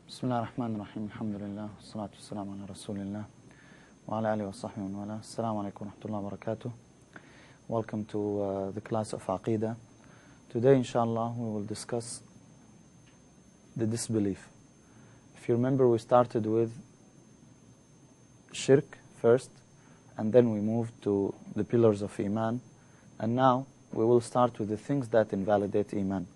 Bismillah ar-Rahman ar-Rahim, alhamdulillah, salatu wassalamu ala rasulillah, wa ala alihi wa sahbihi wa ala. Assalamu alaikum wa rahmatullahi wa barakatuh. Welcome to the class of Aqeedah. Today, inshallah, we will discuss the disbelief. If you remember, we started with shirk first, and then we moved to the pillars of Iman, and now we will start with the things that invalidate Iman.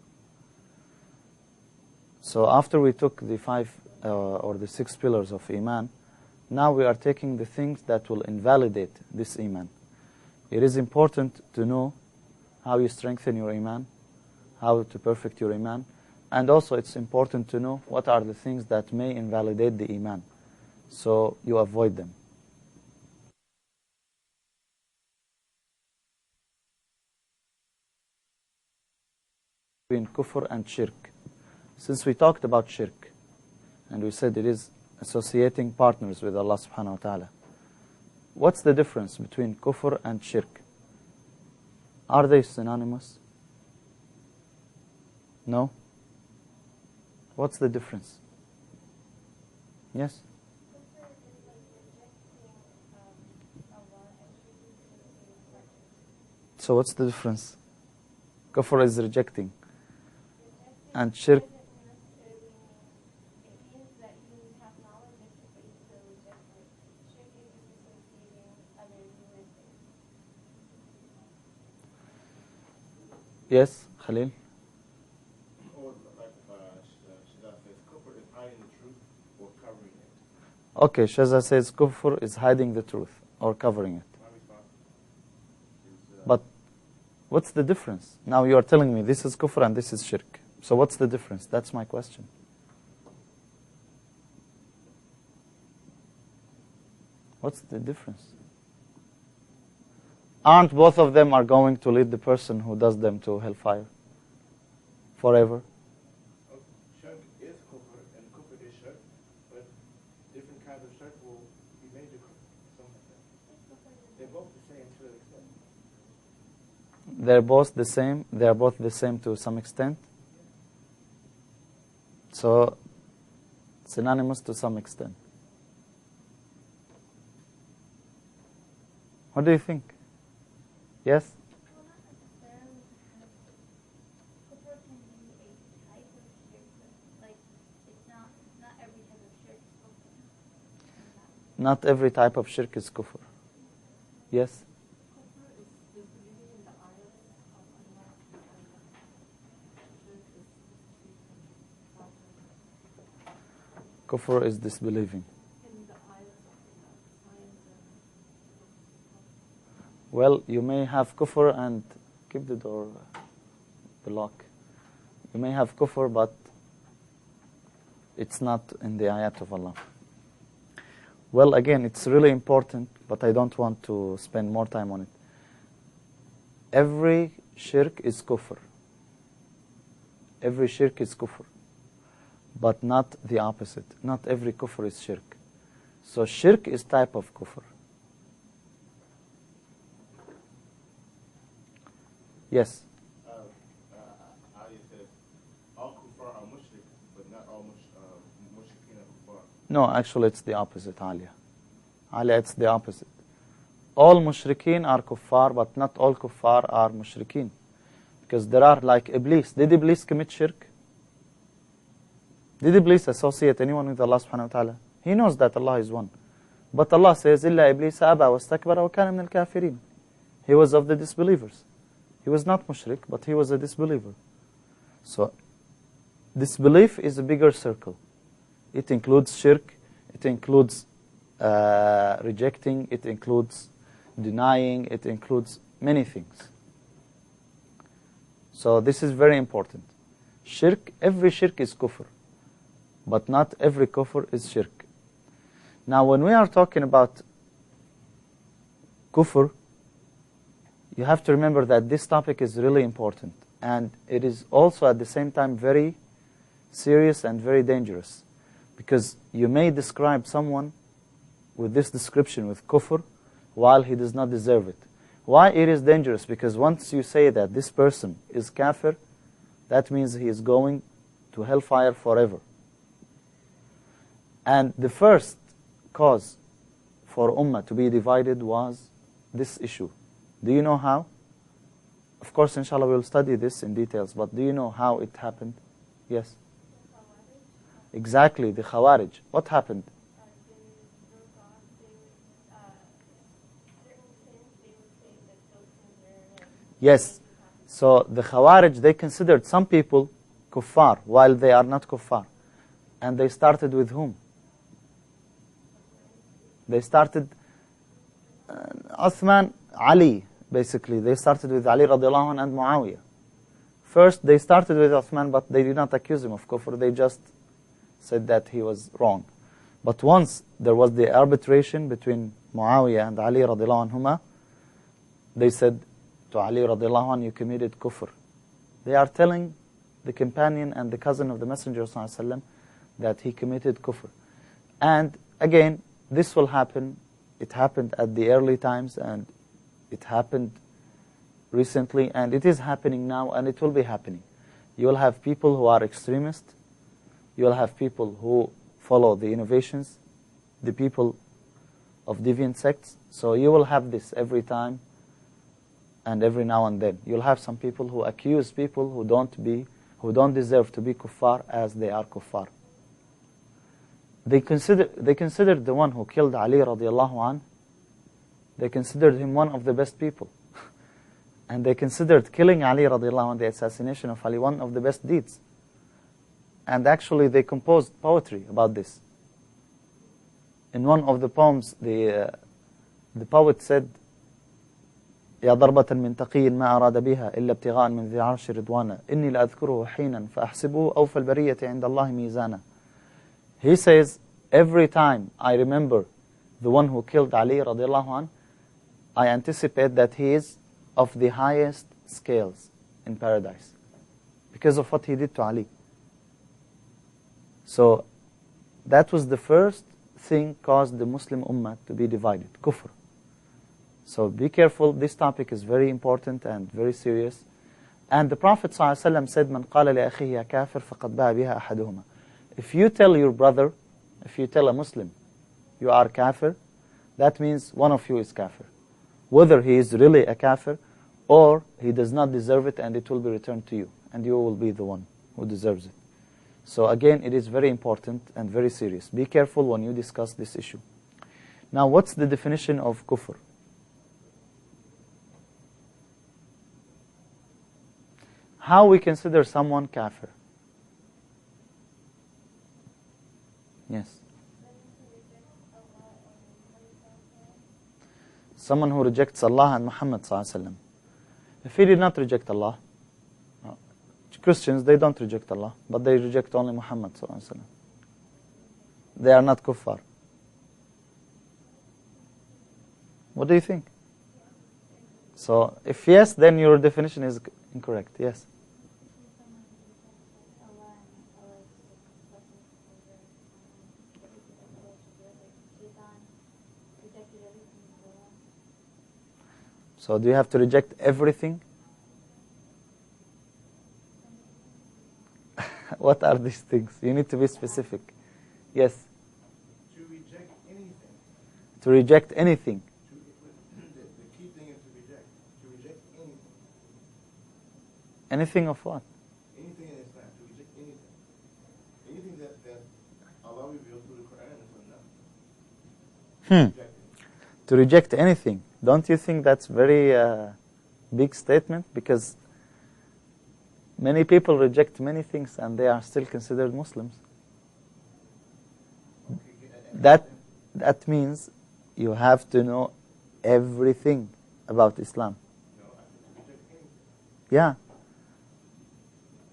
So after we took the 5 or the 6 pillars of Iman, now we are taking the things that will invalidate this Iman. It is important to know how you strengthen your Iman, how to perfect your Iman, and also it's important to know what are the things that may invalidate the Iman, so you avoid them. Between kufr and shirk. Since we talked about shirk, and we said it is associating partners with Allah subhanahu wa ta'ala, what's the difference between kufr and shirk? Are they synonymous? No? What's the difference? Yes? So what's the difference? Kufr is rejecting, and shirk. Yes, Khalil? Or like Shazza says, kufr is hiding the truth or covering it. Okay, Shazza says kufr is hiding the truth or covering it. My response is, But what's the difference? Now you are telling me this is kufr and this is shirk. So what's the difference? That's my question. What's the difference? Aren't both of them are going to lead the person who does them to hellfire forever? shirk is kufr and kufr is shirk, but different kinds of shirk will be major kufr. Something like that. They're both the same to an extent. They're both the same. They are both the same to some extent. So synonymous to some extent. What do you think? Yes? Well, not necessarily, because kufr can be a type of shirk, but like it's not every type of shirk is kufr. Not every type of shirk is kufr. Yes? Kufr is disbelieving in the ayahs of Allah and Kufr is disbelieving. in the ayahs of Allah, signs and Well, you may have kufr and keep the door, the lock. You may have kufr, but it's not in the ayat of Allah. Well, again, it's really important, but I don't want to spend more time on it. Every shirk is kufr. Every shirk is kufr, but not the opposite. Not every kufr is shirk. So shirk is type of kufr. Yes? Ali says, all kuffar are mushrik, but not all mushrikeen are kuffar. No, actually it's the opposite, Alia. Alia, it's the opposite. All mushrikeen are kuffar, but not all kuffar are mushrikeen. Because there are like Iblis. Did Iblis commit shirk? Did Iblis associate anyone with Allah subhanahu wa ta'ala? He knows that Allah is one. But Allah says, إِلَّا إِبْلِيسَ أَبَى وَاسْتَكْبَرَ وَكَانَ مِنَ الْكَافِرِينَ. He was of the disbelievers. He was not mushrik, but he was a disbeliever. So, disbelief is a bigger circle. It includes shirk, it includes rejecting, it includes denying, it includes many things. So this is very important. Shirk, every shirk is kufr, but not every kufr is shirk. Now when we are talking about kufr, you have to remember that this topic is really important, and it is also at the same time very serious and very dangerous, because you may describe someone with this description, with kufr, while he does not deserve it. Why it is dangerous? Because once you say that this person is kafir, that means he is going to hellfire forever. And the first cause for Ummah to be divided was this issue. Do you know how? Of course, inshallah, we'll study this in details, but do you know how it happened? Yes? Exactly, the Khawarij. What happened? Yes. So the Khawarij, they considered some people kuffar while they are not kuffar. And they started with whom? They started Uthman, Ali, basically. They started with Ali radiallahu anhu and Muawiyah. First, they started with Uthman, but they did not accuse him of kufr. They just said that he was wrong. But once there was the arbitration between Muawiyah and Ali radiallahu anhuma, they said to Ali radiallahu anhu, you committed kufr. They are telling the companion and the cousin of the Messenger sallallahu alaihi wasallam that he committed kufr. And again, this will happen. It happened at the early times, and it happened recently, and it is happening now, and it will be happening. You will have people who are extremists. You will have people who follow the innovations, the people of deviant sects. So you will have this every time and every now and then. You'll have some people who accuse people who don't deserve to be kuffar as they are kuffar. They considered the one who killed Ali radiallahu anh, they considered him one of the best people. And they considered killing Ali radiallahu anh, the assassination of Ali, one of the best deeds. And actually they composed poetry about this. In one of the poems, the poet said, يا ضربة من تقي ما أراد بها إلا ابتغاء من ذي عرش رضوانا إني لأذكره حينا فأحسبه أوفى البرية عند الله ميزانا. He says, every time I remember the one who killed Ali radiallahu anh, I anticipate that he is of the highest scales in paradise because of what he did to Ali. So that was the first thing caused the Muslim Ummah to be divided, kufr. So be careful, this topic is very important and very serious. And the Prophet ﷺ said, من قال لأخيه يا كافر فقد باع بها أحدهما. If you tell your brother, if you tell a Muslim, you are kafir, that means one of you is kafir. Whether he is really a kafir or he does not deserve it and it will be returned to you. And you will be the one who deserves it. So again, it is very important and very serious. Be careful when you discuss this issue. Now, what's the definition of kufr? How we consider someone kafir? Yes. Someone who rejects Allah and Muhammad sallallahu alaihi wasallam. If he did not reject Allah, Christians, they don't reject Allah, but they reject only Muhammad sallallahu alaihi wasallam. They are not kuffar. What do you think? So, if yes, then your definition is incorrect. Yes. So do you have to reject everything? What are these things? You need to be specific. Yes. To reject anything. To reject anything. The key thing is to reject. To reject anything. Anything of what? Anything in Islam. To reject anything. Anything that Allah revealed through the Quran and Sunnah. Reject it. To reject anything. Don't you think that's very big statement? Because many people reject many things and they are still considered Muslims. That means you have to know everything about Islam. No, I have to reject anything. Yeah.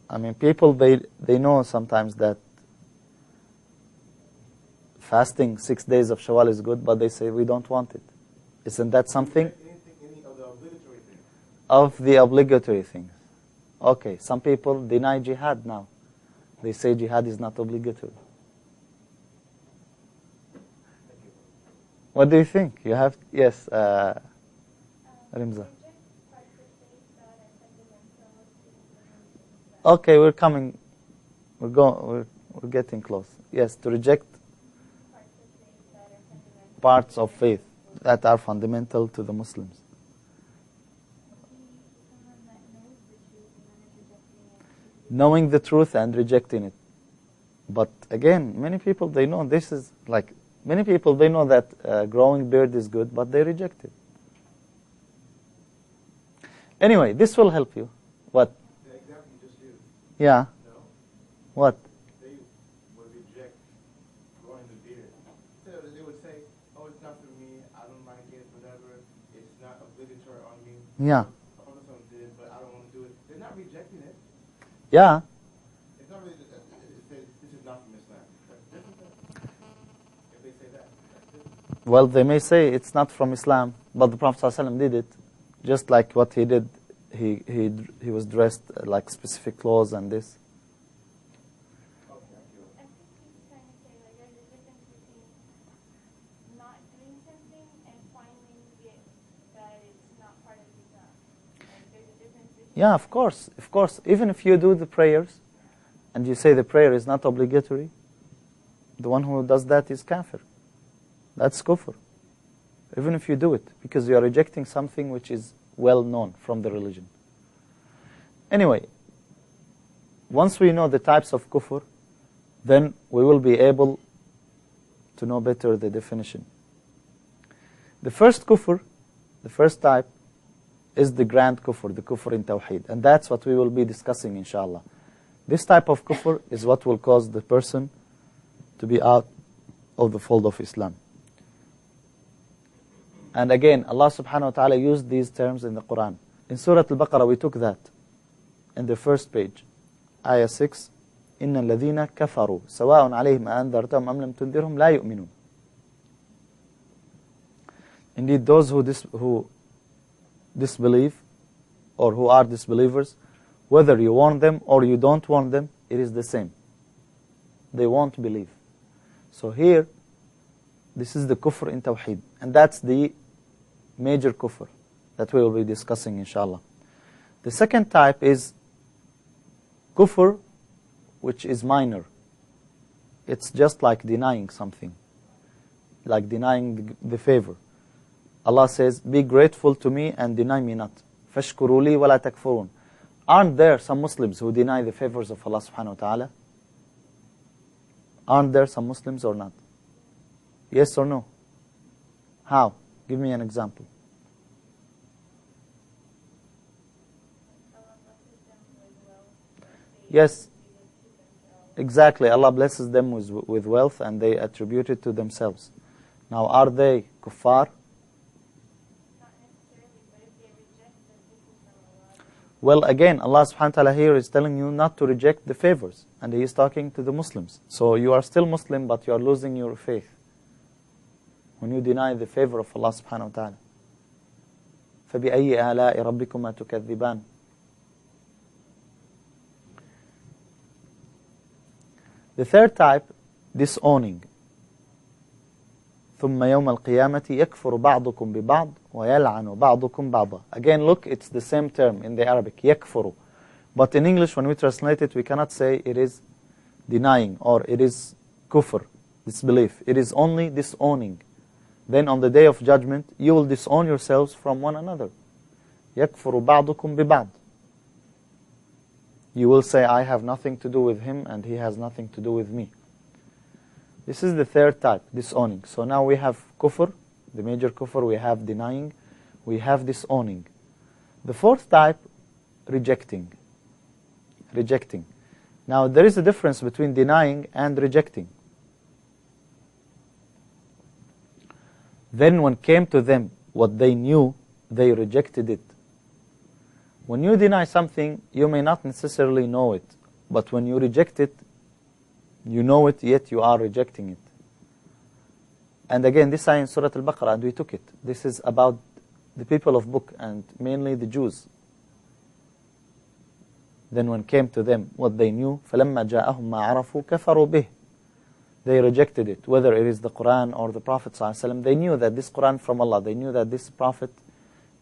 I mean, people, they know sometimes that fasting 6 days of Shawwal is good, but they say we don't want it. Isn't that something? Any of the obligatory things. Of the obligatory things. Okay, some people deny jihad now. They say jihad is not obligatory. What do you think? You have, yes, Rimza. Okay, we're coming. We're getting close. Yes, to reject parts of faith that are fundamental to the Muslims. Someone that knows the truth and then is rejecting it. Knowing the truth and rejecting it. But again, many people, they know this is like, many people, they know that growing beard is good, but they reject it. Anyway, this will help you. What? The example you just used. Yeah. No, What? they would reject growing the beard. So they would say, "Oh, it's not for me. I don't like it. Whatever. It's not obligatory on me." Yeah. Oh, someone did, but I don't want to do it. They're not rejecting it. Yeah. It's not really. It says this is not from Islam. That's different. If they say that, that's different. Well, they may say it's not from Islam, but the Prophet ﷺ did it. Just like what he did, he was dressed like specific clothes and this. Okay, I get it. I think he's trying to say like there's a difference between not doing something and finding it that it's not part of Islam. Like there's a difference between Yeah, of course, of course. Even if you do the prayers, and you say the prayer is not obligatory, the one who does that is kafir. That's kufr. Even if you do it, because you are rejecting something which is well known from the religion. Anyway, once we know the types of kufr, then we will be able to know better the definition. The first kufr, the first type, is the grand kufr, the kufr in tawheed. And that's what we will be discussing, inshallah. This type of kufr is what will cause the person to be out of the fold of Islam. And again, Allah subhanahu wa ta'ala used these terms in the Quran. In Surah Al-Baqarah, we took that in the first page. Ayah 6, إِنَّ الَّذِينَ كَفَرُوا سَوَاءٌ عَلَيْهِمْ أَأَنذَرْتَهُمْ أَمْ لَمْ تُنذِرْهُمْ لَا يُؤْمِنُونَ. Indeed, those who disbelieve, or who are disbelievers, whether you warn them or you don't warn them, it is the same. They won't believe. So here, this is the kufr in tawheed. And that's the major kufr that we will be discussing, inshallah. The second type is kufr, which is minor. It's just like denying something, like denying the favor. Allah says, be grateful to me and deny me not. فَاشْكُرُوا لِي وَلَا تَكْفُرُونَ. Aren't there some Muslims who deny the favors of Allah subhanahu wa ta'ala? Aren't there some Muslims or not? Yes or no? How? Give me an example. Yes, exactly. Allah blesses them with wealth and they attribute it to themselves. Now, are they kuffar? not necessarily, but if they reject that this is from Allah. Well, again, Allah subhanahu wa ta'ala here is telling you not to reject the favors. And He is talking to the Muslims. So you are still Muslim, but you are losing your faith when you deny the favor of Allah subhanahu wa ta'ala. فَبِأَيِّ آلَاءِ رَبِّكُمَا تُكَذِّبَانِ. The third type, disowning. ثُمَّ يَوْمَ الْقِيَامَةِ يَكْفُرُ بَعْضُكُمْ بِبَعْضٍ وَيَلْعَنُ بَعْضُكُمْ بَعْضًا. Again, look, it's the same term in the Arabic, يَكْفُرُ. But in English, when we translate it, we cannot say it is denying or it is kufr, disbelief. It is only disowning. Then on the day of judgment, you will disown yourselves from one another. يَكْفُرُ بَعْضُكُمْ بِبَعْضٍ. You will say, I have nothing to do with him and he has nothing to do with me. This is the third type, disowning. So now we have kufr, the major kufr, we have denying, we have disowning. The fourth type, rejecting. Rejecting. Now there is a difference between denying and rejecting. Then when came to them what they knew, they rejected it. When you deny something, you may not necessarily know it. But when you reject it, you know it, yet you are rejecting it. And again, this ayah in Surah Al-Baqarah, and we took it. This is about the people of book, and mainly the Jews. Then when came to them what they knew, فَلَمَّا جَاءَهُمْ مَا عَرَفُوا كَفَرُوا بِهِ. They rejected it, whether it is the Quran or the Prophet ﷺ. They knew that this Quran from Allah, they knew that this Prophet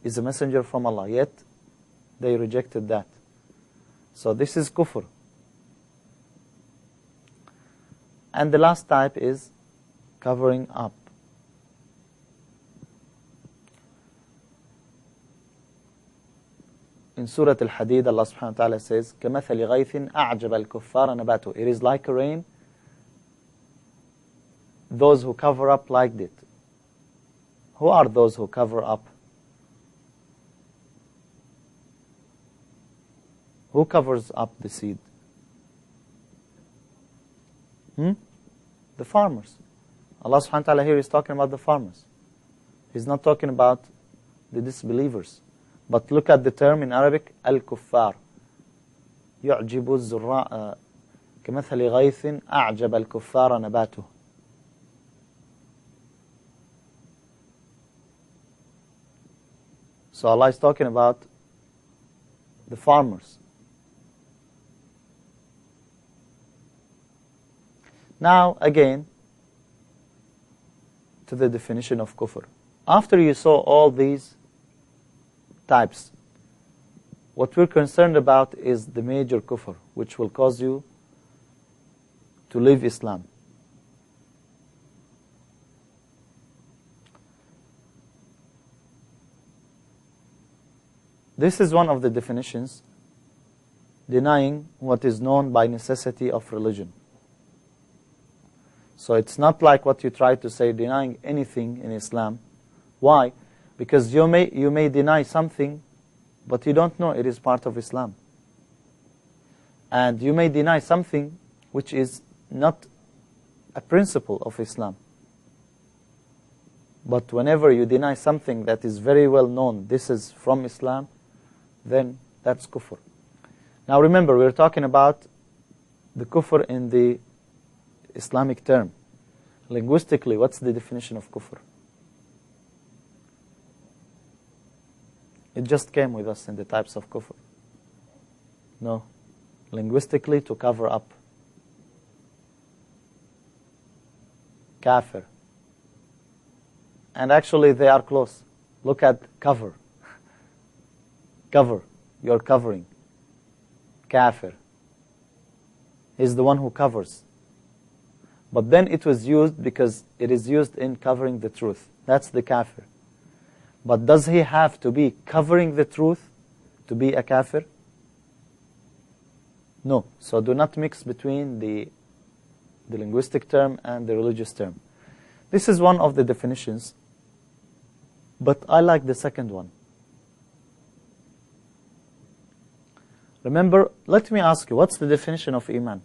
is a messenger from Allah, yet they rejected that. So this is kufr. And the last type is covering up. in Surah Al-Hadid, Allah subhanahu wa ta'ala says, كَمَثَلِ غَيْثٍ أَعْجَبَ الْكُفَّارَ نَبَاتُهُ. It is like rain. Those who cover up liked it. Who are those who cover up? Who covers up the seed? The farmers. Allah subhanahu wa ta'ala here is talking about the farmers. He's not talking about the disbelievers. But look at the term in Arabic, al-kuffar. يعجب الزراء كمثل غيث أعجب الكفار نباته. So Allah is talking about the farmers. Now, again, to the definition of kufr. After you saw all these types, what we're concerned about is the major kufr, which will cause you to leave Islam. This is one of the definitions, denying what is known by necessity of religion. So it's not like what you try to say, denying anything in Islam. Why? Because you may deny something, but you don't know it is part of Islam. And you may deny something which is not a principle of Islam. But whenever you deny something that is very well known, this is from Islam, then that's kufr. Now remember, we're talking about the kufr in the Islamic term. Linguistically, what's the definition of kufr? It just came with us in the types of kufr. No. Linguistically, to cover up. Kafir. And actually they are close. Look at cover. Cover. You're covering. Kafir. He's the one who covers. But then it was used because it is used in covering the truth. That's the kafir. But does he have to be covering the truth to be a kafir? No. So do not mix between the linguistic term and the religious term. This is one of the definitions, but I like the second one. Remember, let me ask you, what's the definition of Iman?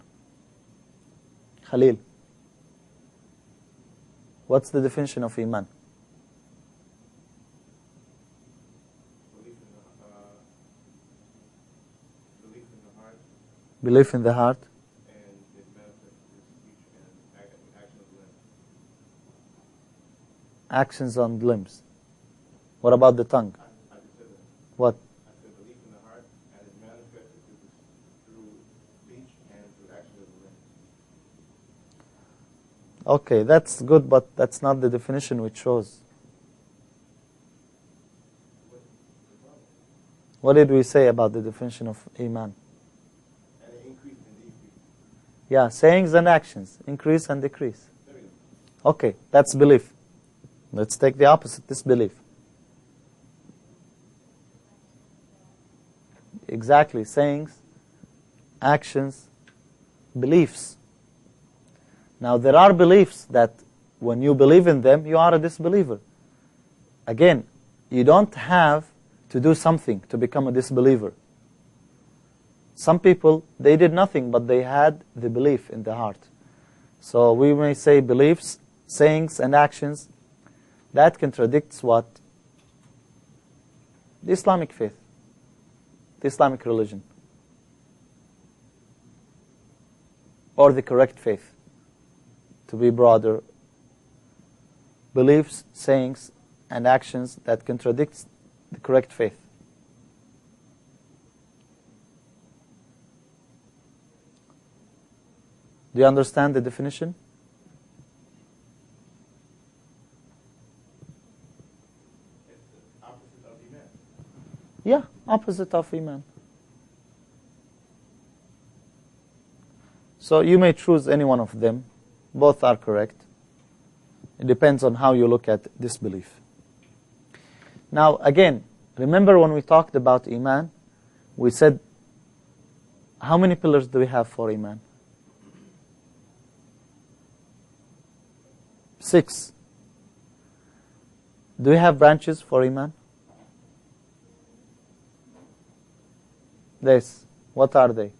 Khalil. What's the definition of Iman? Belief in the heart. And it manifests in speech and action of limbs. Actions on limbs. What about the tongue? I just said that. What? I said belief in the heart and it manifested through speech and through action of the limbs. Okay, that's good, but that's not the definition which shows. What did we say about the definition of Iman? And it increased and decreased. Yeah, sayings and actions, increase and decrease. There we go. Okay, that's belief. Let's take the opposite, disbelief. Exactly, sayings, actions, beliefs. Now there are beliefs that when you believe in them, you are a disbeliever. Again, you don't have to do something to become a disbeliever. Some people, they did nothing, but they had the belief in the heart. So we may say beliefs, sayings, and actions. That contradicts what? The Islamic faith, the Islamic religion, or the correct faith. To be broader, beliefs, sayings, and actions that contradicts the correct faith. Do you understand the definition? It's the opposite of Iman. Yeah, opposite of Iman. So you may choose any one of them. Both are correct. It depends on how you look at disbelief. Now, again, remember when we talked about Iman, We said, how many pillars do we have for Iman? 6. Do we have branches for Iman? Yes. What are they?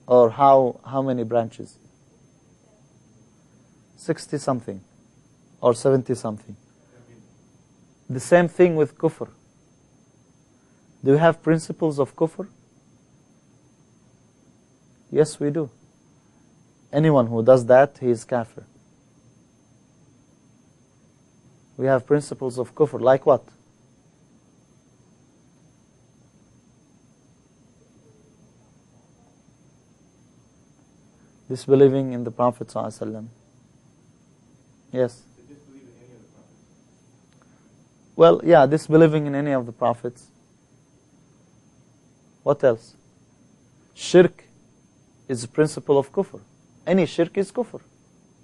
Or how many branches? 60 something or 70 something. The same thing with kufr. Do we have principles of kufr? Yes, we do. Anyone who does that, he is kafir. We have principles of kufr. Like what? Disbelieving in the Prophet ﷺ. Yes. Disbelieve in any of the prophets. Well, yeah, disbelieving in any of the prophets. What else? Shirk is a principle of kufr. Any shirk is kufr.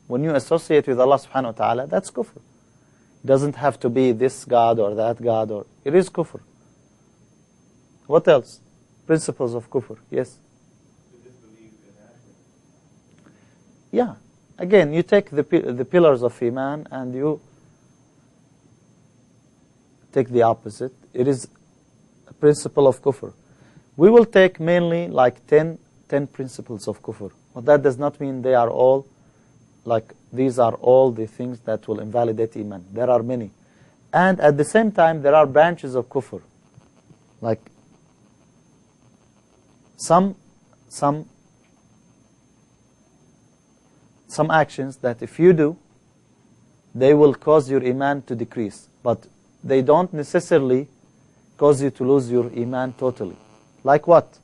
When you associate with Allah subhanahu wa ta'ala, that's kufr. It doesn't have to be this God or that God, or it is kufr. What else? Principles of kufr. Yes. To disbelieve in action. Yeah. Again, you take the pillars of Iman and you take the opposite. It is a principle of kufr. We will take mainly like 10 principles of kufr. But that does not mean they are all, like these are all the things that will invalidate Iman. There are many. And at the same time, there are branches of kufr. Like some actions that if you do, they will cause your Iman to decrease. But they don't necessarily cause you to lose your Iman totally. Like what?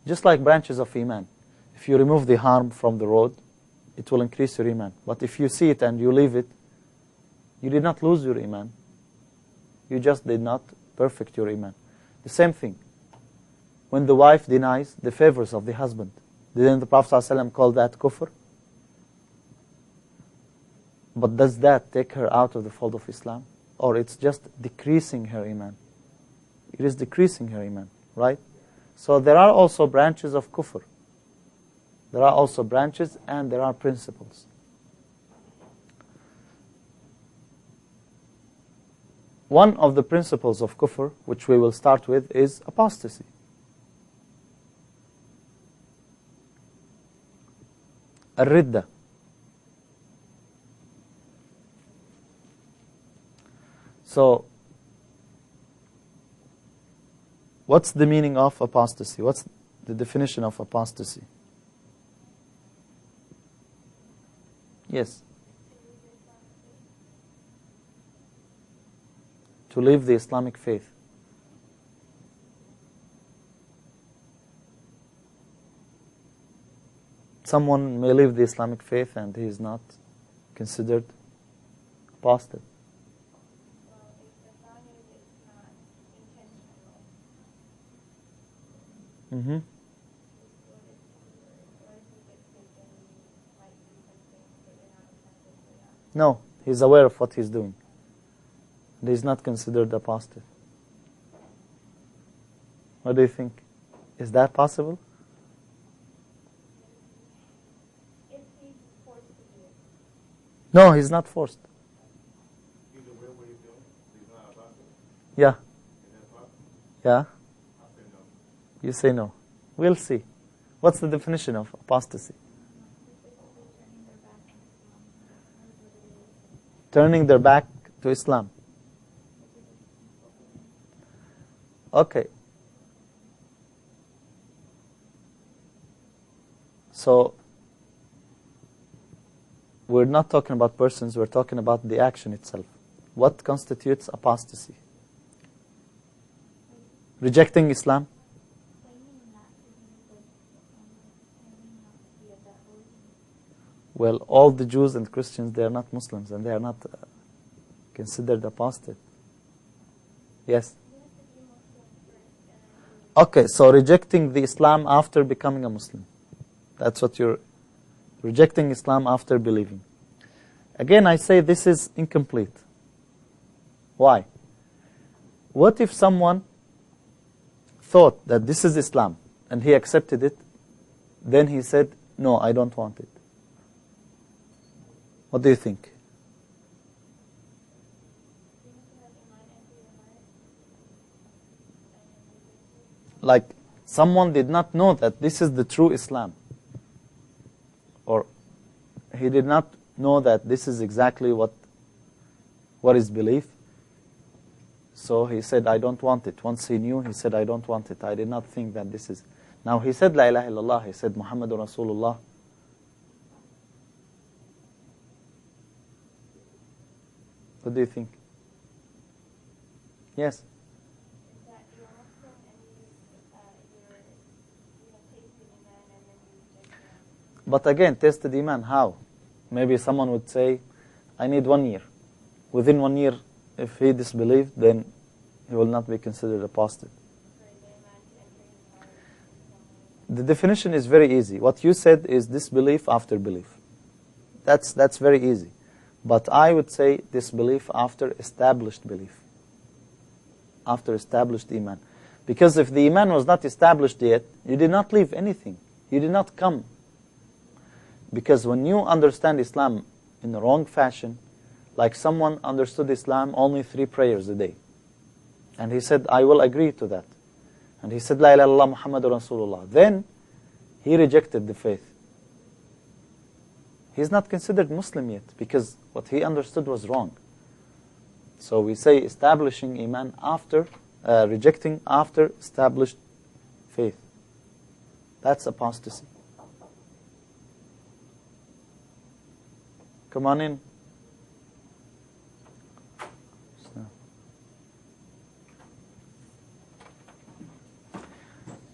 Just like branches of Iman. If you remove the harm from the road, it will increase your Iman. But if you see it and you leave it, you did not lose your Iman. You just did not perfect your Iman. The same thing. When the wife denies the favors of the husband, didn't the Prophet ﷺ call that kufr? But does that take her out of the fold of Islam? Or it's just decreasing her Iman? It is decreasing her Iman, right? So there are also branches of kufr. There are also branches and there are principles. One of the principles of kufr, which we will start with, is apostasy. Ar-ridda. So, what's the meaning of apostasy? What's the definition of apostasy? Yes. To leave the Islamic faith. Someone may leave the Islamic faith and he is not considered apostate. Well, as long as it's not intentional. Mm-hmm. What if you get sick and you might do something that you're not intentionally on? No, he's aware of what he's doing. And he's not considered apostate. What do you think? Is that possible? If he's forced to do it. No, he's not forced. He's aware what he's doing. He's not about it. Yeah. Is that possible? Yeah. I say no. You say no. We'll see. What's the definition of apostasy? Turning their back to Islam. Okay. So, we're not talking about persons, we're talking about the action itself. What constitutes apostasy? Rejecting Islam? Well, all the Jews and Christians, they are not Muslims and they are not considered apostate. Yes? Okay, so rejecting the Islam after becoming a Muslim. That's what you're rejecting Islam after believing. Again, I say this is incomplete. Why? What if someone thought that this is Islam and he accepted it, then he said, no, I don't want it? What do you think? Like someone did not know that this is the true Islam, or he did not know that this is exactly what is belief. So he said, I don't want it. Once he knew, he said, I don't want it. I did not think that this is. Now he said, La ilaha illallah. He said, Muhammadur Rasulullah. What do you think? Yes. But again, tested iman, how? Maybe someone would say, I need 1 year. Within 1 year, if he disbelieved, then he will not be considered apostate. The definition is very easy. What you said is disbelief after belief. That's very easy. But I would say disbelief after established belief. After established iman. Because if the iman was not established yet, you did not leave anything. You did not come. Because when you understand Islam in the wrong fashion, like someone understood Islam only 3 prayers a day. And he said, I will agree to that. And he said, La ilaha illallah Muhammadur Rasulullah. Then he rejected the faith. He's not considered Muslim yet because what he understood was wrong. So we say establishing iman after, rejecting after established faith. That's apostasy. Come on in.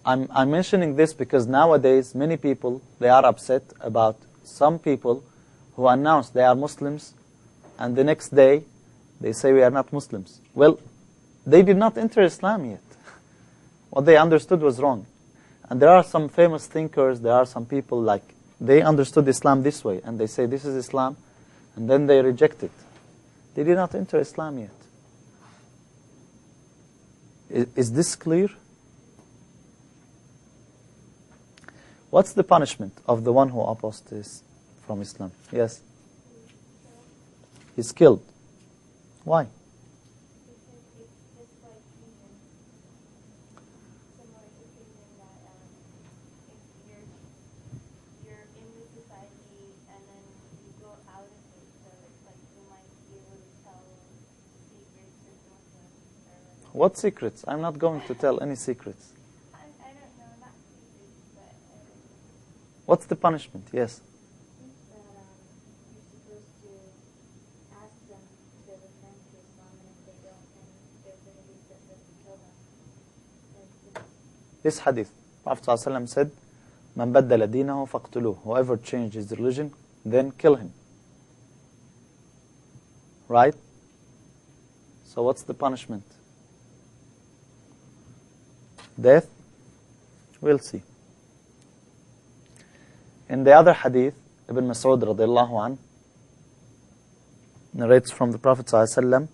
I'm mentioning this because nowadays many people, they are upset about some people who announce they are Muslims and the next day they say we are not Muslims. Well, they did not enter Islam yet. What they understood was wrong. And there are some famous thinkers, there are some people like, they understood Islam this way and they say this is Islam and then they reject it. They did not enter Islam yet. Is this clear? What's the punishment of the one who apostates from Islam? Yes. He's killed. Why? What secrets? I'm not going to tell any secrets. I don't know, not secrets, but... What's the punishment? Yes. That you're supposed to ask them to return to Islam, and if they don't, then there's a hadith that says to kill them. This hadith, Prophet ﷺ said, "Man baddala dinahu faqtuluh." Whoever changed his religion, then kill him. Right? So what's the punishment? Death? We'll see. In the other hadith, Ibn Mas'ud radiallahu anh narrates from the Prophet ﷺ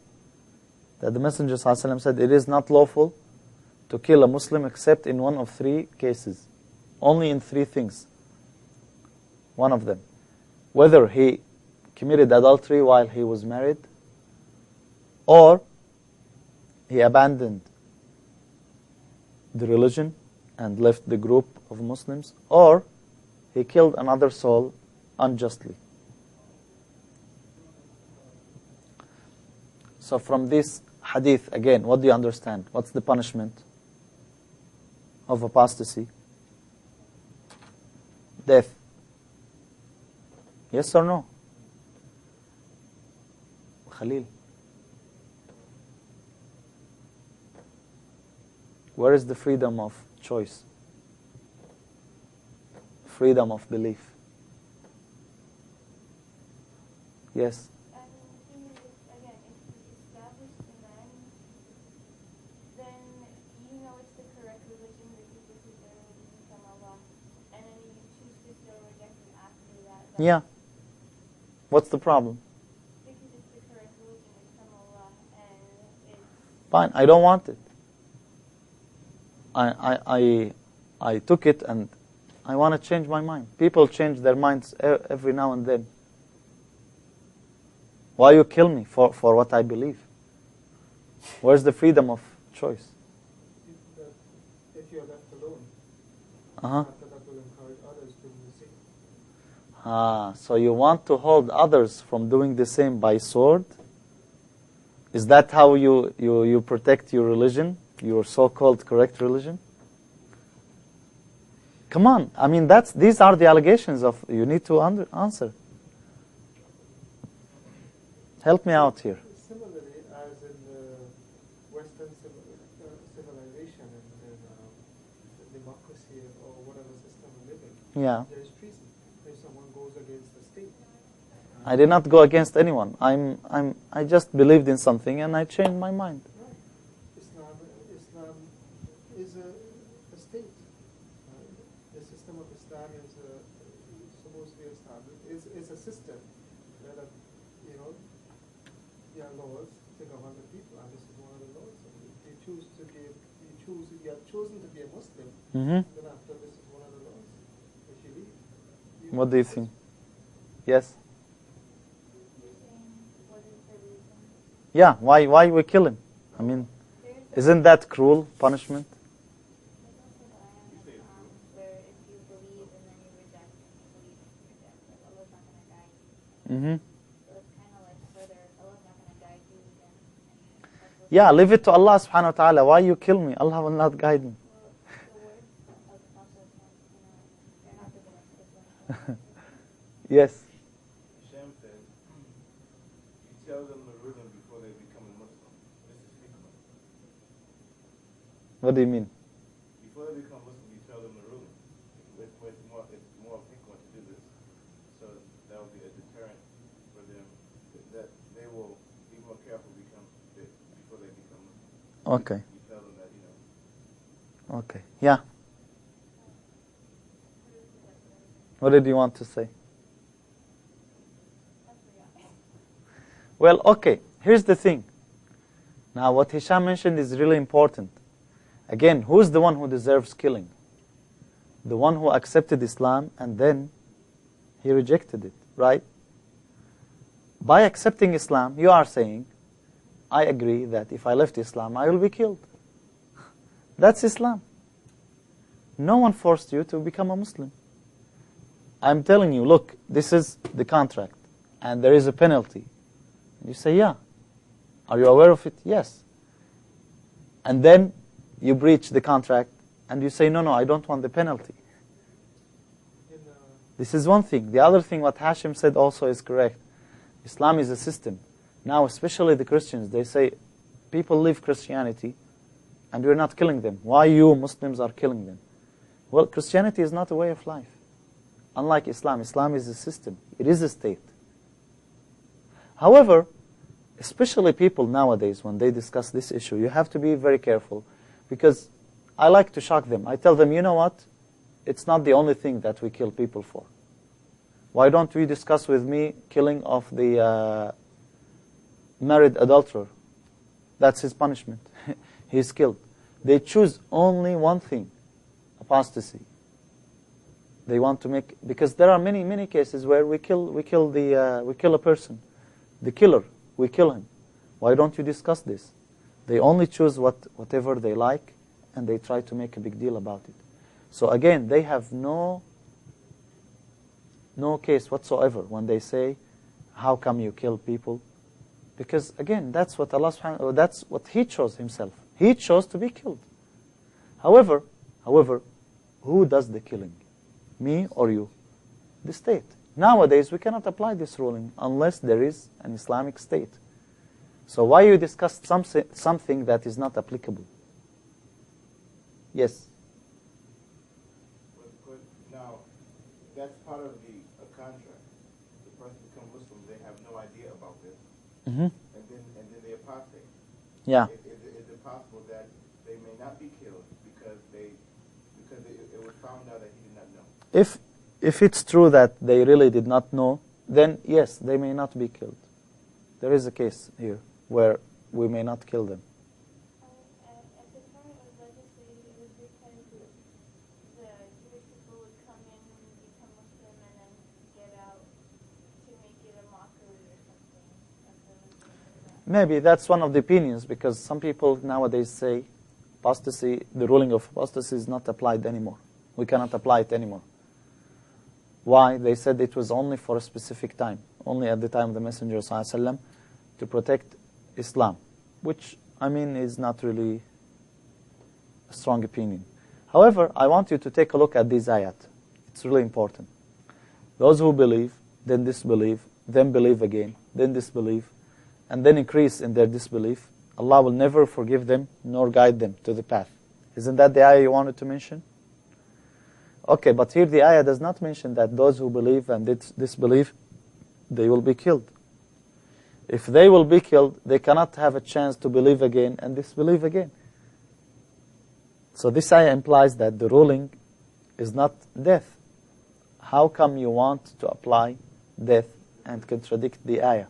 that the Messenger ﷺ said, it is not lawful to kill a Muslim except in one of 3 cases. Only in 3 things. One of them. Whether he committed adultery while he was married, or he abandoned the religion and left the group of Muslims, or he killed another soul unjustly. So from this hadith, again, what do you understand? What's the punishment of apostasy? Death. Yes or no? Khalil. Where is the freedom of choice? Freedom of belief. Yes. I mean, the thing is, again, if you establish Iman, then you know it's the correct religion because this is their religion from Allah, and then you choose to still reject it after that. Yeah. What's the problem? Because it's the correct religion, it's from Allah, and Fine, I don't want it. I took it and I want to change my mind. People change their minds every now and then. Why you kill me for what I believe? Where's the freedom of choice? If you're left alone, Uh-huh. that will encourage others to do the same. So you want to hold others from doing the same by sword? Is that how you protect your religion, your so-called correct religion? Come on, I mean these are the allegations of you need to answer. Help me out here. Similarly, as in Western civilization and democracy or whatever system we live in, Yeah. there is treason. If someone goes against the state. I did not go against anyone. I just believed in something and I changed my mind. Right. Islam is a state. The system of Islam is supposed to be established. Is a system where there are laws to govern the people, and this is one of the laws. You are chosen to be a Muslim. Mm-hmm. Then after this is one of the laws. If you leave. What do you think? Yes. You're saying, what is the reason? Yeah. Why we kill him? I mean, isn't that cruel punishment? There's also the ayah in Islam where if you believe and then you reject, and you believe and you reject, like Allah's not going to guide you. Mm-hmm. So it's kind of like further, Allah's not going to guide you then. And that's what's Yeah, leave it to Allah subhanahu wa ta'ala. Why you kill me? Allah will not guide me. Well, the words of the Prophet, they're not giving us Islam. Yes. Hashem said, you tell them the ruling before they become a Muslim. This is hikmah. What do you mean? Before they become Muslim, you tell them the ruling. It's more hikmah to do this. So that will be a deterrent for them, that they will be more careful before they become Muslim. Okay. You tell them that, Okay. Yeah. What did you want to say? Well, okay. Here's the thing. Now, what Hisham mentioned is really important. Again, who's the one who deserves killing? The one who accepted Islam and then he rejected it, right? By accepting Islam, you are saying, I agree that if I left Islam, I will be killed. That's Islam. No one forced you to become a Muslim. I'm telling you, look, this is the contract, and there is a penalty. You say, yeah. Are you aware of it? Yes. And then you breach the contract, and you say, no, I don't want the penalty. This is one thing. The other thing, what Hashim said also is correct. Islam is a system. Now, especially the Christians, they say, people leave Christianity, and we're not killing them. Why you Muslims are killing them? Well, Christianity is not a way of life. Unlike Islam, Islam is a system. It is a state. However, especially people nowadays, when they discuss this issue, you have to be very careful, because I like to shock them. I tell them, you know what? It's not the only thing that we kill people for. Why don't we discuss with me killing of the married adulterer? That's his punishment. He's killed. They choose only one thing, apostasy. They want to make, because there are many cases where we kill a person, the killer, we kill him. Why don't you discuss this? They only choose whatever they like, and they try to make a big deal about it. So again, they have no case whatsoever when they say, how come you kill people? Because again, that's what Allah subhanahu wa ta'ala, that's what He chose Himself. He chose to be killed. However, who does the killing? Me or you? The state. Nowadays, we cannot apply this ruling unless there is an Islamic state. So why you discuss something that is not applicable? Yes. But now, that's part of a contract. The person becomes Muslim, they have no idea about this, Mm-hmm. and then they apostate. Yeah. Is it possible that they may not be killed because it was found out that he did not know? If it's true that they really did not know, then yes, they may not be killed. There is a case here where we may not kill them. Maybe that's one of the opinions, because some people nowadays say apostasy, the ruling of apostasy is not applied anymore. We cannot apply it anymore. Why? They said it was only for a specific time, only at the time of the Messenger ﷺ, to protect Islam, which, I mean, is not really a strong opinion. However, I want you to take a look at these ayat. It's really important. Those who believe, then disbelieve, then believe again, then disbelieve, and then increase in their disbelief, Allah will never forgive them nor guide them to the path. Isn't that the ayah you wanted to mention? Okay, but here the ayah does not mention that those who believe and disbelieve, they will be killed. If they will be killed, they cannot have a chance to believe again and disbelieve again. So this ayah implies that the ruling is not death. How come you want to apply death and contradict the ayah?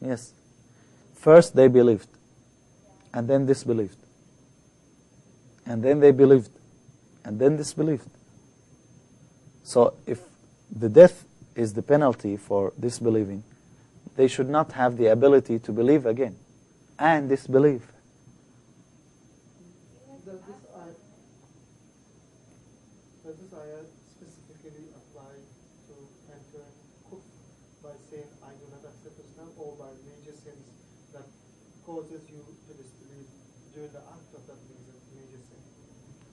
Yes. First they believed, and then disbelieved. And then they believed, and then disbelieved. So if the death is the penalty for disbelieving, they should not have the ability to believe again and disbelieve. Does this ayah specifically apply to entering kufr by saying, I do not accept Islam, or by major sins that causes you to disbelieve during the act of that major sin?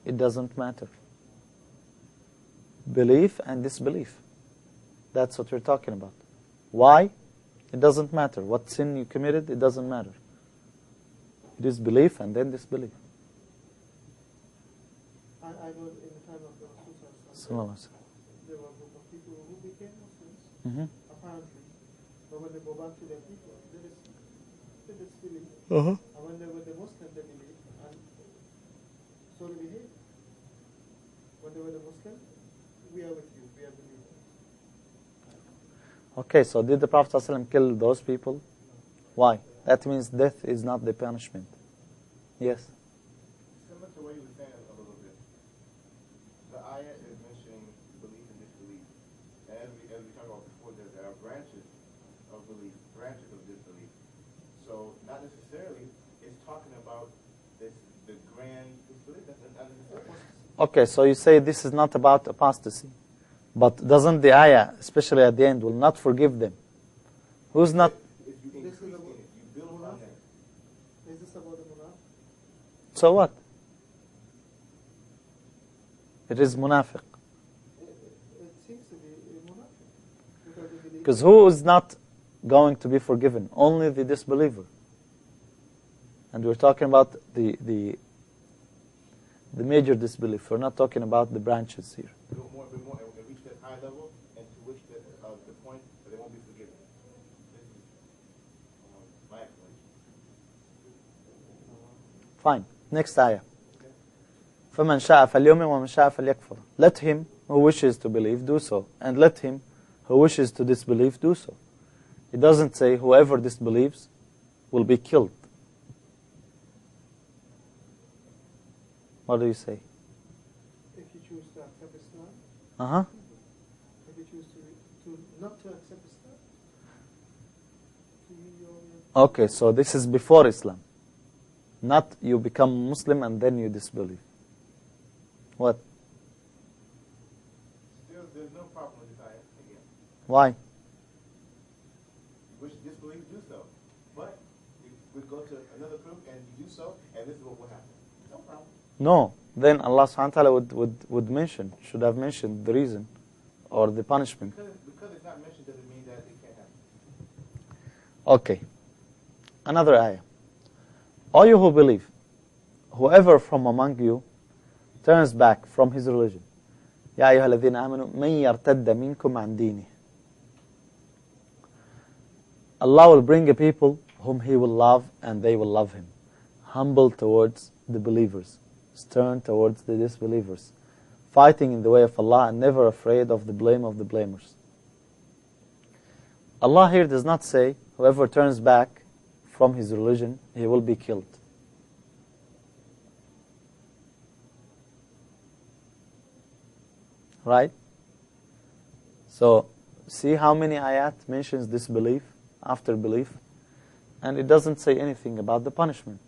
It doesn't matter. Belief and disbelief. That's what we're talking about. Why? It doesn't matter. What sin you committed, it doesn't matter. It is belief and then disbelief. I know in the time of the Sallallahu Rasul, there were a group of people who became Muslims, apparently. But when they go back to their people, they disbelieve. And when they were the Muslim, they believe. And so they behave. When they were the Muslim, we are with you, we are believers. Okay, so did the Prophet ﷺ kill those people? Why? That means death is not the punishment. Yes? Similar to what you were saying a little bit. The ayah is mentioning belief and disbelief. And as we talked about before, there are branches of belief, branches of disbelief. So not necessarily it's talking about the grand disbelief. That's not necessarily. Okay, so you say this is not about apostasy. But doesn't the ayah, especially at the end, will not forgive them? Who's not? If you increase in it, you build on that. Is this about the munafiq? So what? It is munafiq. It seems to be a munafiq. Because who is not going to be forgiven? Only the disbeliever. And we're talking about the major disbelief. We're not talking about the branches here. More, and reach that high level, and to which the point that they won't be forgiven. This is my explanation. Fine. Next ayah. فَمَنْ شَاءَ فَلْيُؤْمِنْ وَمَنْ شَاءَ فَلْيَكْفُرْ. Let him who wishes to believe do so, and let him who wishes to disbelieve do so. It doesn't say whoever disbelieves will be killed. What do you say? If you choose to accept Islam, if you choose to not to accept Islam, Okay, so this is before Islam. Not you become Muslim and then you disbelieve. What? Still, there's no problem with this ayah again. Why? You wish to disbelieve, do so. But you would go to another group and you do so, and this is what will happen. No problem. No. Then Allah subhanahu wa ta'ala would mention, should have mentioned the reason or the punishment. Because it's not mentioned doesn't mean that it can't happen. Okay. Another ayah. All you who believe, whoever from among you turns back from his religion. يا أيها الذين آمنوا من يرتد منكم عن دينه. Allah will bring a people whom He will love and they will love Him. Humble towards the believers. Stern towards the disbelievers. Fighting in the way of Allah and never afraid of the blame of the blamers. Allah here does not say, whoever turns back from his religion, he will be killed. Right? So, see how many ayat mentions disbelief after belief? And it doesn't say anything about the punishment.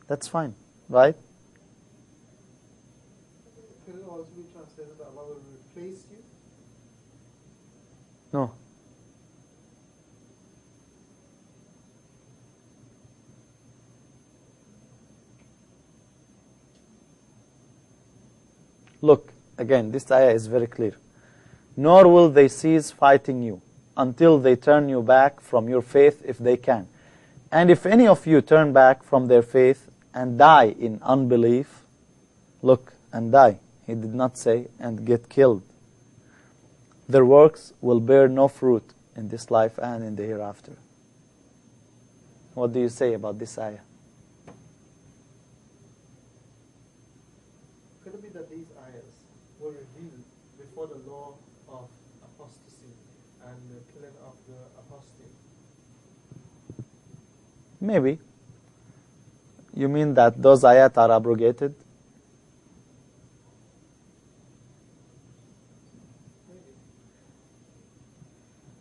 That's fine. That's fine, right? Could it also be translated that Allah will replace you? No. Look, again, this ayah is very clear. Nor will they cease fighting you until they turn you back from your faith if they can. And if any of you turn back from their faith and die in unbelief, look, and die. He did not say, and get killed. Their works will bear no fruit in this life and in the hereafter. What do you say about this ayah? Could it be that these ayahs were revealed before the law of apostasy and the killing of the apostate? Maybe. You mean that those ayat are abrogated?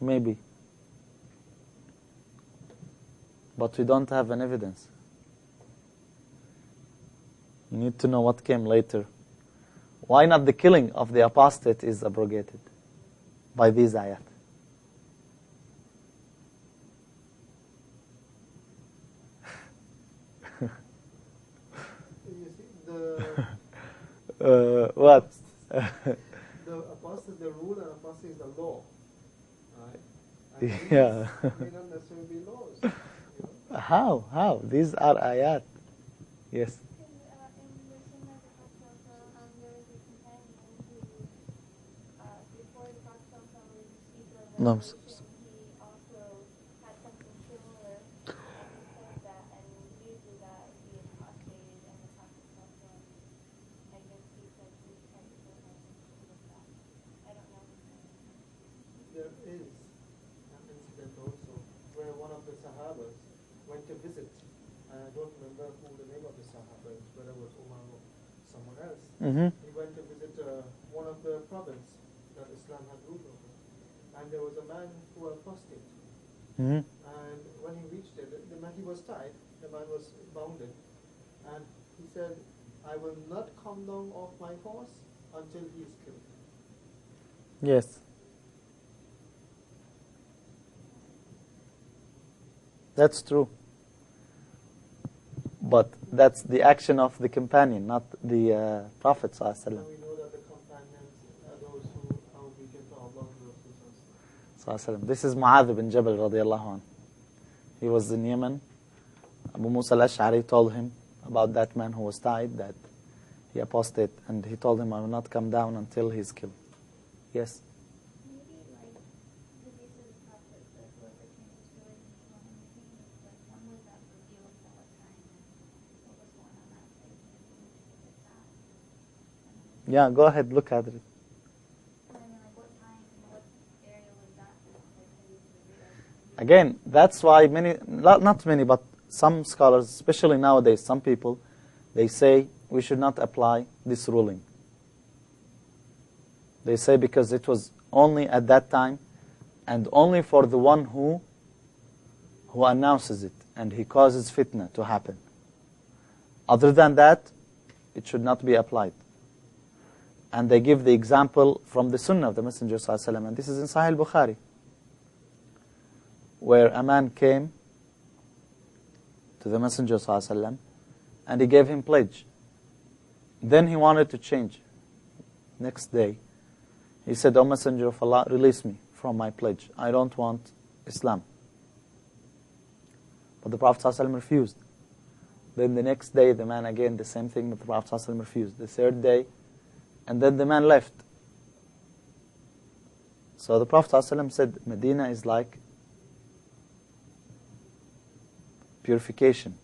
Maybe. But we don't have an evidence. You need to know what came later. Why not the killing of the apostate is abrogated by these ayat? You see, the What? apostate, the rule, and apostate is the law. Right? And these Yeah. may not necessarily be laws. You know? How? These are ayat. Yes. In the Sunnah of the Prophet, there was a companion who, before the Prophet was the speaker of No, revelation, he also had something similar, and he said that, and usually that he had apostated, and the Prophet, I guess he said he tried to kill him because of that. I don't know. There is an incident also where one of the Sahabas went to visit. I don't remember who the name of the Sahaba is, whether it was Umar or someone else. Mm-hmm. He went to visit one of the provinces that Islam had ruled over. And there was a man who was apostate. Mm-hmm. And when he reached it, the man, he was tied, the man was bounded. And he said, I will not come down off my horse until he is killed. Yes. That's true. But that's the action of the companion, not the Prophet ﷺ. And we know that the companions are those who are obedient to Allah and Rasul. ﷺ. This is Mu'adh bin Jabal radiallahu anh. He was in Yemen. Abu Musa al-Ash'ari told him about that man who was tied, that he apostated, and he told him, I will not come down until he's killed. Yes? Maybe like the days of the Prophet, that whoever changes religion from anything, like when was that revealed Palestine and what was going on that place, maybe we should look at that. Yeah, go ahead, look at it. I mean, like what time, what area was that? Like, maybe it's revealed. Again, that's why many, not many, but some scholars, especially nowadays, some people, they say we should not apply this ruling. They say because it was only at that time and only for the one who announces it and he causes fitna to happen. Other than that, it should not be applied. And they give the example from the Sunnah of the Messenger ﷺ, and this is in Sahih Bukhari, where a man came to the Messenger ﷺ and he gave him pledge. Then he wanted to change. Next day, he said, O Messenger of Allah, release me from my pledge. I don't want Islam. But the Prophet ﷺ refused. Then the next day, the man again, the same thing, but the Prophet ﷺ refused. The third day, and then the man left. So the Prophet ﷺ said, Medina is like purification.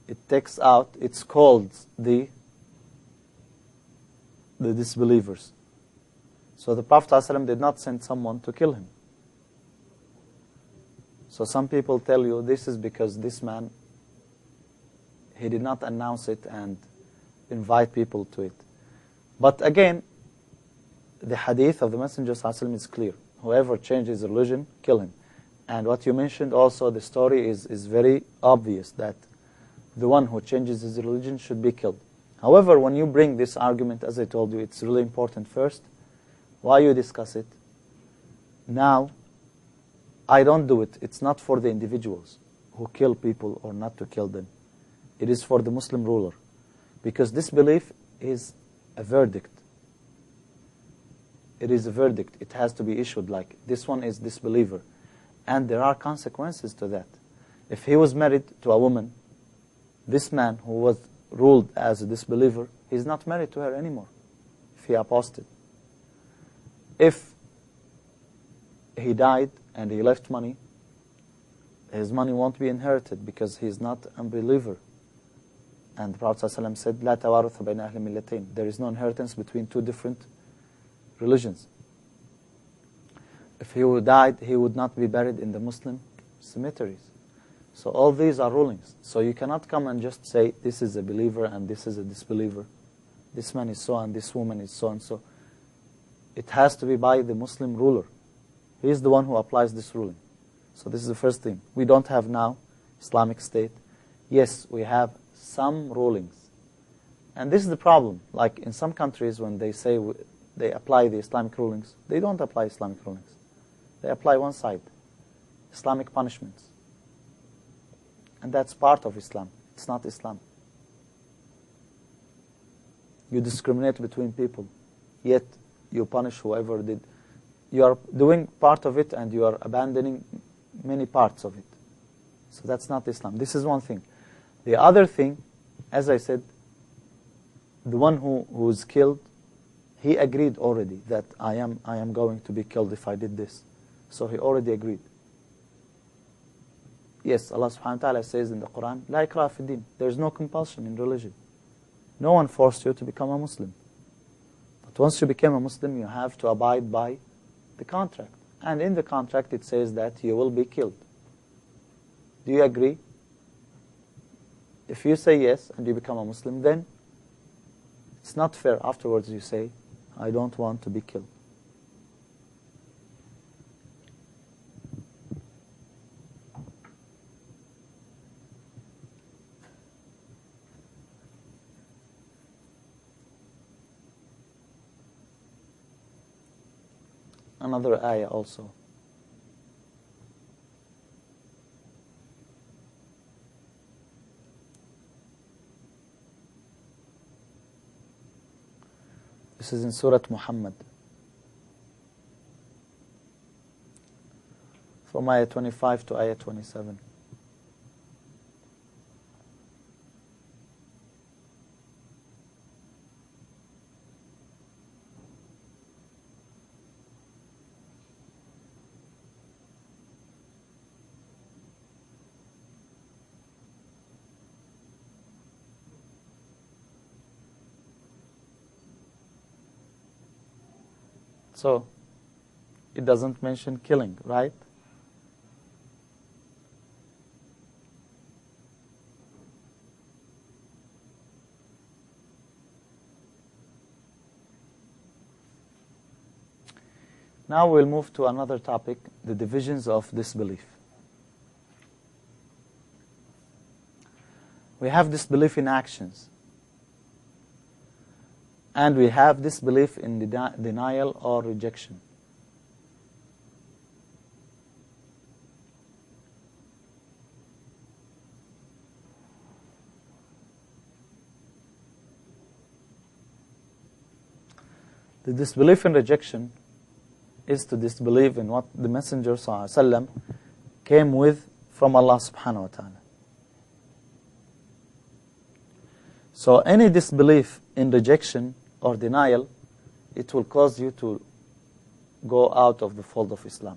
It takes out, it scalds the disbelievers. So the Prophet ﷺ did not send someone to kill him. So some people tell you this is because this man, he did not announce it and invite people to it. But again, the hadith of the Messenger ﷺ is clear. Whoever changes religion, kill him. And what you mentioned also, the story is very obvious that the one who changes his religion should be killed. However, when you bring this argument, as I told you, it's really important first. Why you discuss it? Now, I don't do it. It's not for the individuals who kill people or not to kill them. It is for the Muslim ruler. Because this belief is a verdict. It is a verdict. It has to be issued like, this one is disbeliever. And there are consequences to that. If he was married to a woman, this man who was ruled as a disbeliever, he's not married to her anymore if he apostated. If he died and he left money, his money won't be inherited because he's not a believer. And the Prophet ﷺ said, لا توارث بين أهل ملتين. There is no inheritance between two different religions. If he would died, he would not be buried in the Muslim cemeteries. So all these are rulings. So you cannot come and just say, this is a believer and this is a disbeliever. This man is so and this woman is so and so. It has to be by the Muslim ruler. He is the one who applies this ruling. So this is the first thing. We don't have now Islamic State. Yes, we have some rulings. And this is the problem. Like in some countries when they say they apply the Islamic rulings, they don't apply Islamic rulings. They apply one side, Islamic punishments. And that's part of Islam. It's not Islam. You discriminate between people, yet you punish whoever did. You are doing part of it and you are abandoning many parts of it. So that's not Islam. This is one thing. The other thing, as I said, the one who is killed, he agreed already that I am going to be killed if I did this. So he already agreed. Yes, Allah subhanahu wa ta'ala says in the Quran, لا إكراه في الدين. There is no compulsion in religion. No one forced you to become a Muslim. But once you became a Muslim, you have to abide by the contract. And in the contract it says that you will be killed. Do you agree? If you say yes and you become a Muslim, then it's not fair afterwards you say, I don't want to be killed. Another ayah also. This is in Surah Muhammad. From ayah 25 to ayah 27. So, it doesn't mention killing, right? Now we'll move to another topic, the divisions of disbelief. We have disbelief in actions. And we have disbelief in denial or rejection. The disbelief in rejection is to disbelieve in what the Messenger ﷺ came with from Allah subhanahu wa ta'ala. So any disbelief in rejection or denial, it will cause you to go out of the fold of Islam.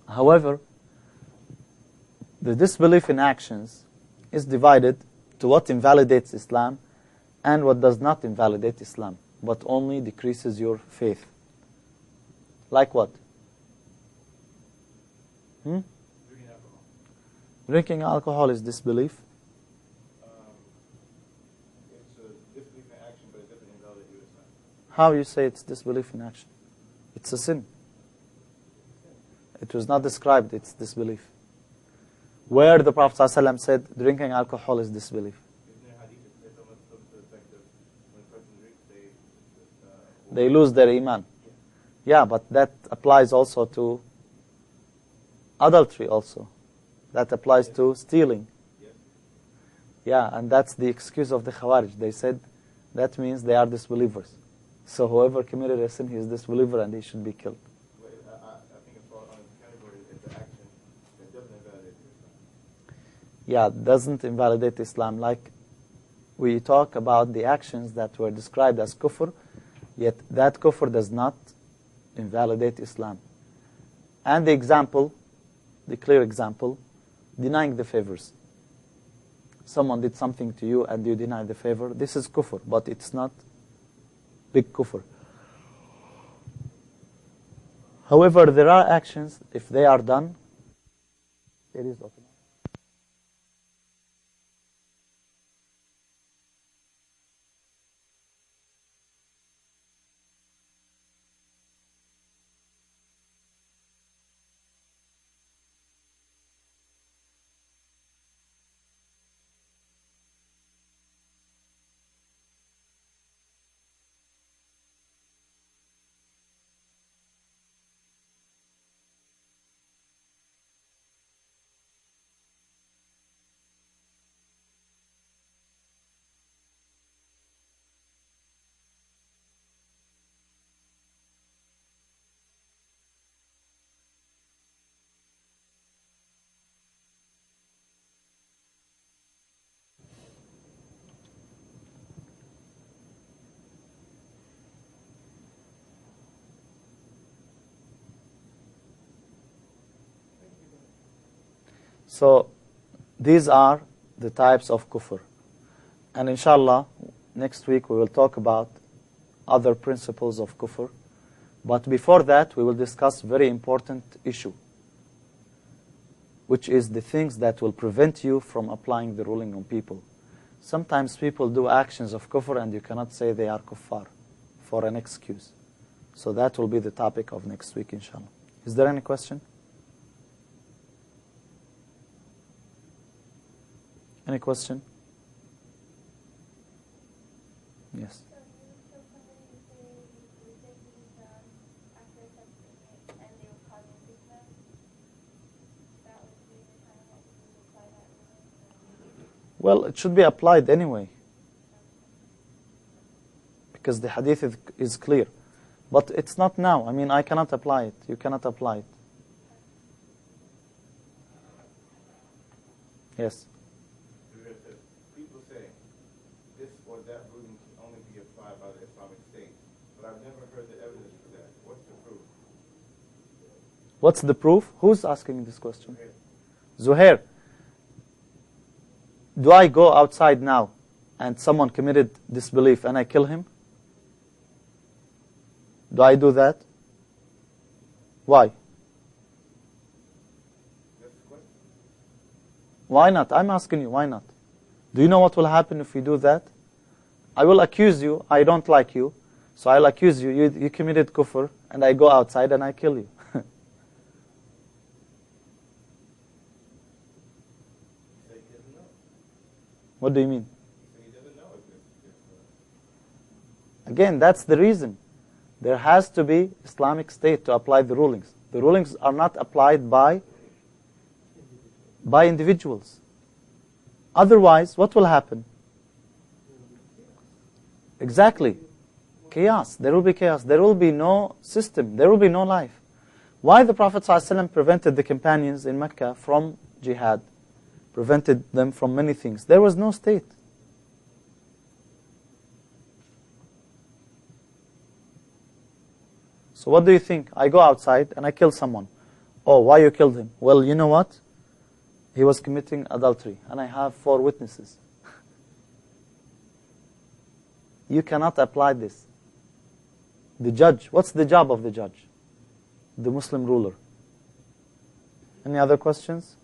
However, the disbelief in actions is divided to what invalidates Islam and what does not invalidate Islam, but only decreases your faith. Like what? Drinking alcohol. Drinking alcohol is disbelief. How you say it's disbelief in action? It's a sin. It was not described, it's disbelief. Where the Prophet ﷺ said drinking alcohol is disbelief. They lose their iman. Yeah, but that applies also to adultery also. That applies to stealing. Yeah, and that's the excuse of the Khawarij. They said that means they are disbelievers. So whoever committed a sin, he is disbeliever and he should be killed. I think it's all on the category of the action that doesn't invalidate Islam. Yeah, it doesn't invalidate Islam. Like we talk about the actions that were described as kufr, yet that kufr does not invalidate Islam. And the example, the clear example, denying the favors. Someone did something to you and you deny the favor. This is kufr, but it's not big kufr. However, there are actions, if they are done, it is automatic. So these are the types of kufr. And inshallah, next week we will talk about other principles of kufr. But before that, we will discuss a very important issue, which is the things that will prevent you from applying the ruling on people. Sometimes people do actions of kufr and you cannot say they are kuffar for an excuse. So that will be the topic of next week, inshallah. Is there any question? Any question? Yes. So somebody would say you take Islam after accepting it and they were causing fitna, that would be the time that you would apply that ruling? Well, it should be applied anyway, because the hadith is clear. But it's not now. I mean, I cannot apply it. You cannot apply it. Yes. People say this or that ruling can only be applied by the Islamic State, but I've never heard the evidence for that. What's the proof? What's the proof? Who's asking this question? Zuhair. Do I go outside now and someone committed disbelief and I kill him? Do I do that? Why? That's the question. Why not? I'm asking you, why not? Do you know what will happen if you do that? I will accuse you, I don't like you, so I'll accuse you, you committed kufr, and I go outside and I kill you. He doesn't know. What do you mean? He doesn't know Again, that's the reason. There has to be Islamic State to apply the rulings. The rulings are not applied by individuals. Otherwise, what will happen? Exactly. Chaos. There will be chaos. There will be no system. There will be no life. Why the Prophet ﷺ prevented the companions in Mecca from jihad? Prevented them from many things. There was no state. So what do you think? I go outside and I kill someone. Oh, why you killed him? Well, you know what? He was committing adultery, and I have 4 witnesses. You cannot apply this. The judge, what's the job of the judge? The Muslim ruler. Any other questions?